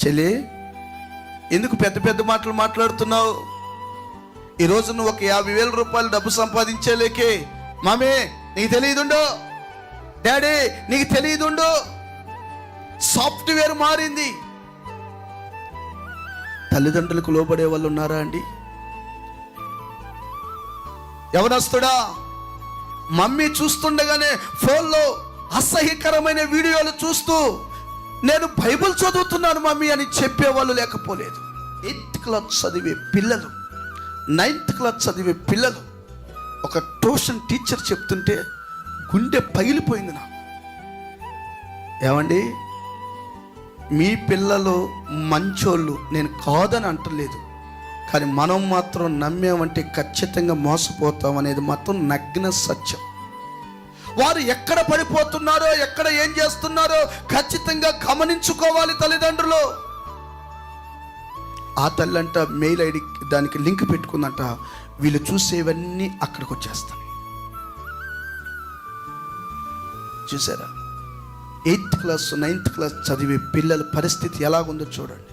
చెల్లి, ఎందుకు పెద్ద పెద్ద మాటలు మాట్లాడుతున్నావు? ఈరోజు నువ్వు ఒక 50,000 రూపాయలు డబ్బు సంపాదించేలేకే, మామే నీకు తెలియదుండో, డాడీ నీకు తెలియదుండో, సాఫ్ట్వేర్ మారింది. తల్లిదండ్రులకు లోబడే వాళ్ళు ఉన్నారా అండి? యవనస్తుడా, మమ్మీ చూస్తుండగానే ఫోన్లో అసహ్యకరమైన వీడియోలు చూస్తూ నేను బైబిల్ చదువుతున్నాను మమ్మీ అని చెప్పేవాళ్ళు లేకపోలేదు. 8th క్లాస్ చదివే పిల్లలు, 9th క్లాస్ చదివే పిల్లలు ఒక ట్యూషన్ టీచర్ చెప్తుంటే గుండె పగిలిపోయింది నాకు. ఏమండి, మీ పిల్లలు మంచోళ్ళు, నేను కాదని అంటలేదు, కానీ మనం మాత్రం నమ్మేమంటే ఖచ్చితంగా మోసపోతాం అనేది మాత్రం నగ్న సత్యం. వారు ఎక్కడ పడిపోతున్నారో, ఎక్కడ ఏం చేస్తున్నారో ఖచ్చితంగా గమనించుకోవాలి తల్లిదండ్రులు. ఆ తల్లంట మెయిల్ ఐడి దానికి లింక్ పెట్టుకుందంట, వీళ్ళు చూసేవన్నీ అక్కడికి వచ్చేస్తాయి. చూసారా? 8th క్లాస్ 9th క్లాస్ చదివే పిల్లల పరిస్థితి ఎలాగుందో చూడండి.